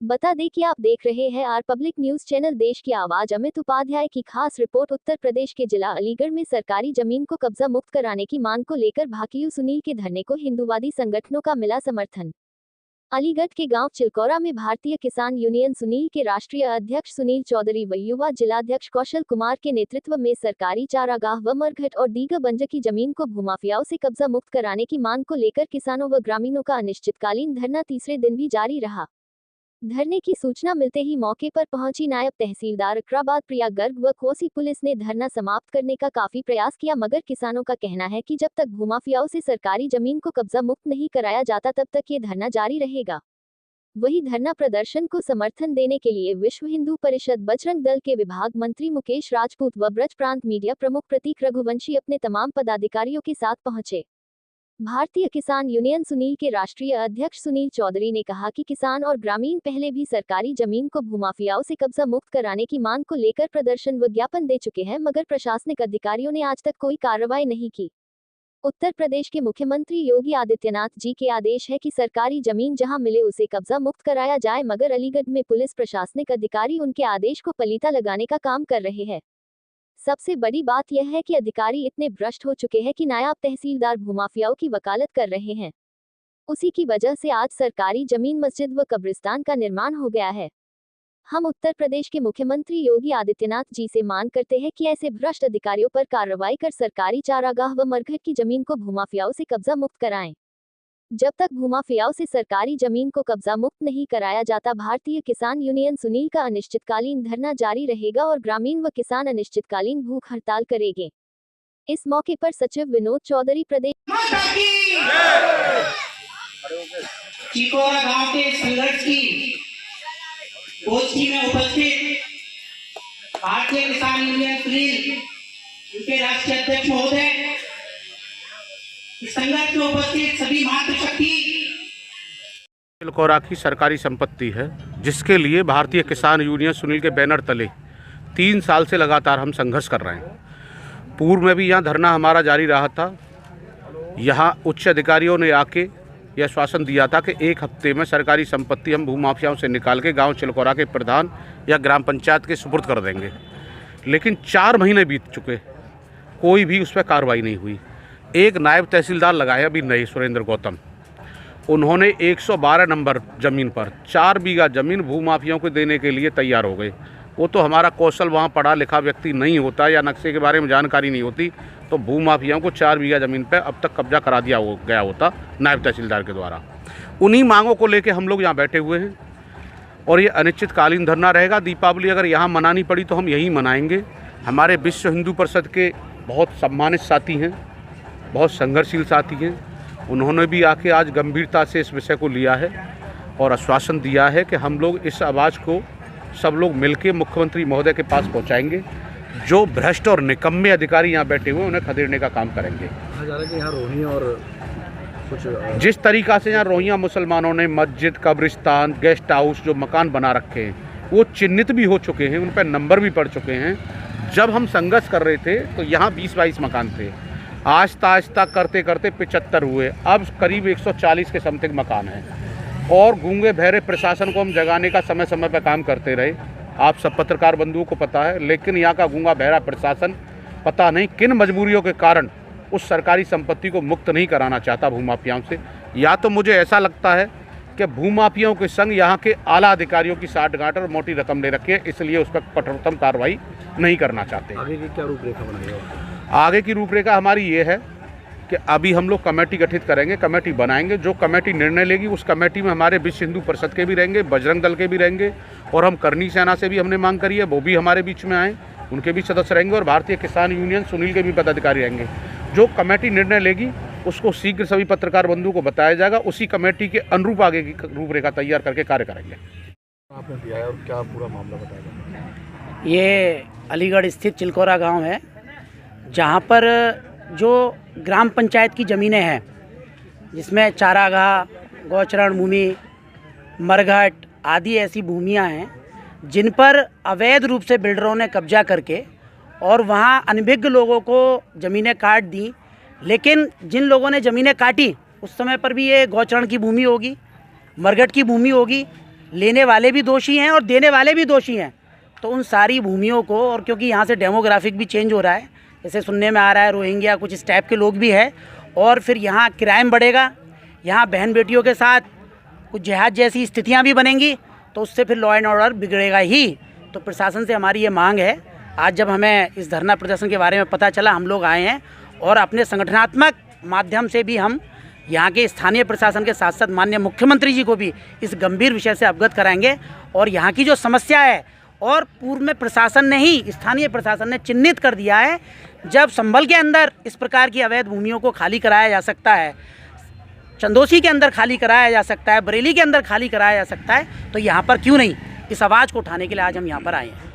बता दें कि आप देख रहे हैं आर पब्लिक न्यूज चैनल। देश की आवाज अमित उपाध्याय की खास रिपोर्ट। उत्तर प्रदेश के जिला अलीगढ़ में सरकारी जमीन को कब्जा मुक्त कराने की मांग को लेकर भाकियू सुनील के धरने को हिंदूवादी संगठनों का मिला समर्थन। अलीगढ़ के गांव चिलकोरा में भारतीय किसान यूनियन सुनील के राष्ट्रीय अध्यक्ष सुनील चौधरी व युवा जिलाध्यक्ष कौशल कुमार के नेतृत्व में सरकारी चारागाह व मरघट और दीगर बंजर की जमीन को भूमाफियाओं से कब्जा मुक्त कराने की मांग को लेकर किसानों व ग्रामीणों का अनिश्चितकालीन धरना तीसरे दिन भी जारी रहा। धरने की सूचना मिलते ही मौके पर पहुंची नायब तहसीलदार अकराबाद प्रिया गर्ग व कोसी पुलिस ने धरना समाप्त करने का काफी प्रयास किया, मगर किसानों का कहना है कि जब तक भूमाफियाओं से सरकारी जमीन को कब्जा मुक्त नहीं कराया जाता तब तक ये धरना जारी रहेगा। वहीं धरना प्रदर्शन को समर्थन देने के लिए विश्व हिंदू परिषद बजरंग दल के विभाग मंत्री मुकेश राजपूत व ब्रज प्रांत मीडिया प्रमुख प्रतीक रघुवंशी अपने तमाम पदाधिकारियों के साथ पहुंचे। भारतीय किसान यूनियन सुनील के राष्ट्रीय अध्यक्ष सुनील चौधरी ने कहा कि किसान और ग्रामीण पहले भी सरकारी जमीन को भूमाफियाओं से कब्जा मुक्त कराने की मांग को लेकर प्रदर्शन व ज्ञापन दे चुके हैं, मगर प्रशासनिक अधिकारियों ने आज तक कोई कार्रवाई नहीं की। उत्तर प्रदेश के मुख्यमंत्री योगी आदित्यनाथ जी के आदेश है कि सरकारी जमीन जहां मिले उसे कब्जा मुक्त कराया जाए, मगर अलीगढ़ में पुलिस प्रशासनिक अधिकारी उनके आदेश को पलीता लगाने का काम कर रहे हैं। सबसे बड़ी बात यह है कि अधिकारी इतने भ्रष्ट हो चुके हैं कि नायब तहसीलदार भूमाफियाओं की वकालत कर रहे हैं। उसी की वजह से आज सरकारी जमीन मस्जिद व कब्रिस्तान का निर्माण हो गया है। हम उत्तर प्रदेश के मुख्यमंत्री योगी आदित्यनाथ जी से मांग करते हैं कि ऐसे भ्रष्ट अधिकारियों पर कार्रवाई कर सरकारी चारागाह व मरघट की जमीन को भूमाफियाओं से कब्जा मुक्त कराएं। जब तक भूमाफियाओं से सरकारी जमीन को कब्जा मुक्त नहीं कराया जाता, भारतीय किसान यूनियन सुनील का अनिश्चितकालीन धरना जारी रहेगा और ग्रामीण व किसान अनिश्चितकालीन भूख हड़ताल करेंगे। इस मौके पर सचिव विनोद चौधरी, प्रदेश चिलकोरा गांव के संघर्ष की गोष्ठी में उपस्थित भारतीय किसान यूनियन सुनील उनके राष्ट्रीय अध्यक्ष महोदय, इस संघर्ष में उपस्थित सभी मातृशक्ति। चिलकोरा की सरकारी संपत्ति है जिसके लिए भारतीय किसान यूनियन सुनील के बैनर तले 3 साल से लगातार हम संघर्ष कर रहे हैं। पूर्व में भी यहाँ धरना हमारा जारी रहा था। यहाँ उच्च अधिकारियों ने आके यह आश्वासन दिया था कि 1 हफ्ते में सरकारी संपत्ति हम भूमाफियाओं से निकाल के गांव चिलकोरा के प्रधान या ग्राम पंचायत के सुपुर्द कर देंगे, लेकिन 4 महीने बीत चुके, कोई भी उस पर कार्रवाई नहीं हुई। एक नायब तहसीलदार लगाया अभी नए, सुरेंद्र गौतम, उन्होंने 112 नंबर ज़मीन पर 4 बीघा ज़मीन भूमाफियाओं को देने के लिए तैयार हो गए। वो तो हमारा कौशल वहाँ पढ़ा लिखा व्यक्ति नहीं होता या नक्शे के बारे में जानकारी नहीं होती तो भूमाफियाओं को 4 बीघा ज़मीन पर अब तक कब्जा करा दिया गया होता नायब तहसीलदार के द्वारा। उन्हीं मांगों को लेकर हम लोग यहाँ बैठे हुए हैं और ये अनिश्चितकालीन धरना रहेगा। दीपावली अगर यहाँ मनानी पड़ी तो हम यहीं मनाएंगे। हमारे विश्व हिंदू परिषद के बहुत सम्मानित साथी हैं, बहुत संघर्षशील साथी हैं, उन्होंने भी आके आज गंभीरता से इस विषय को लिया है और आश्वासन दिया है कि हम लोग इस आवाज़ को सब लोग मिलकर मुख्यमंत्री महोदय के पास पहुंचाएंगे। जो भ्रष्ट और निकम्मे अधिकारी यहाँ बैठे हुए उन्हें खदेड़ने का काम करेंगे। यहाँ रोहिणी और कुछ जिस तरीक़ा से यहाँ रोहिंग्या मुसलमानों ने मस्जिद, कब्रिस्तान, गेस्ट हाउस जो मकान बना रखे हैं वो चिन्हित भी हो चुके हैं, उन पर नंबर भी पड़ चुके हैं। जब हम संघर्ष कर रहे थे तो यहाँ 20-22 मकान थे, आहिस्ता आहिस्ता करते करते 75 हुए, अब करीब 140 के समथिंग मकान हैं। और गूंगे बहरे प्रशासन को हम जगाने का समय समय पर काम करते रहे, आप सब पत्रकार बंधुओं को पता है, लेकिन यहाँ का गूंगा बहरा प्रशासन पता नहीं किन मजबूरियों के कारण उस सरकारी संपत्ति को मुक्त नहीं कराना चाहता भूमाफियाओं से। या तो मुझे ऐसा लगता है कि भूमाफियाओं के संग यहाँ के आला अधिकारियों की साठगांठ और मोटी रकम ले रखी है, इसलिए उस पर कठोरतम कार्रवाई नहीं करना चाहते। आगे की क्या रूपरेखा बनाई है? आगे की रूपरेखा हमारी ये है कि अभी हम लोग कमेटी गठित करेंगे, कमेटी बनाएंगे। जो कमेटी निर्णय लेगी उस कमेटी में हमारे विश्व हिंदू परिषद के भी रहेंगे, बजरंग दल के भी रहेंगे, और हम करनी सेना से भी हमने मांग करी है वो भी हमारे बीच में आए, उनके भी सदस्य रहेंगे, और भारतीय किसान यूनियन सुनील के भी पदाधिकारी रहेंगे। जो कमेटी निर्णय लेगी उसको शीघ्र सभी पत्रकार बंधुओं को बताया जाएगा, उसी कमेटी के अनुरूप आगे की रूपरेखा तैयार करके कार्य करेंगे। आपने दिया है और क्या पूरा मामला बताएगा? ये अलीगढ़ स्थित चिलकोरा गांव है, जहां पर जो ग्राम पंचायत की ज़मीनें हैं जिसमें चारागाह, गौचरण भूमि, मरघट आदि ऐसी भूमियां हैं जिन पर अवैध रूप से बिल्डरों ने कब्जा करके और वहां अनभिज्ञ लोगों को ज़मीनें काट दी। लेकिन जिन लोगों ने ज़मीनें काटी उस समय पर भी ये गौचरण की भूमि होगी, मरघट की भूमि होगी, लेने वाले भी दोषी हैं और देने वाले भी दोषी हैं। तो उन सारी भूमियों को, और क्योंकि यहाँ से डेमोग्राफिक भी चेंज हो रहा है, जैसे सुनने में आ रहा है रोहिंग्या कुछ इस टाइप के लोग भी हैं, और फिर यहाँ क्राइम बढ़ेगा, यहाँ बहन बेटियों के साथ कुछ जिहाद जैसी स्थितियाँ भी बनेंगी, तो उससे फिर लॉ एंड ऑर्डर बिगड़ेगा ही। तो प्रशासन से हमारी ये मांग है, आज जब हमें इस धरना प्रदर्शन के बारे में पता चला, हम लोग आए हैं और अपने संगठनात्मक माध्यम से भी हम यहाँ के स्थानीय प्रशासन के साथ साथ माननीय मुख्यमंत्री जी को भी इस गंभीर विषय से अवगत कराएंगे। और यहाँ की जो समस्या है, और पूर्व में प्रशासन ने ही, स्थानीय प्रशासन ने चिन्हित कर दिया है, जब संभल के अंदर इस प्रकार की अवैध भूमियों को खाली कराया जा सकता है, चंदोसी के अंदर खाली कराया जा सकता है, बरेली के अंदर खाली कराया जा सकता है, तो यहाँ पर क्यों नहीं? इस आवाज़ को उठाने के लिए आज हम यहाँ पर आए हैं।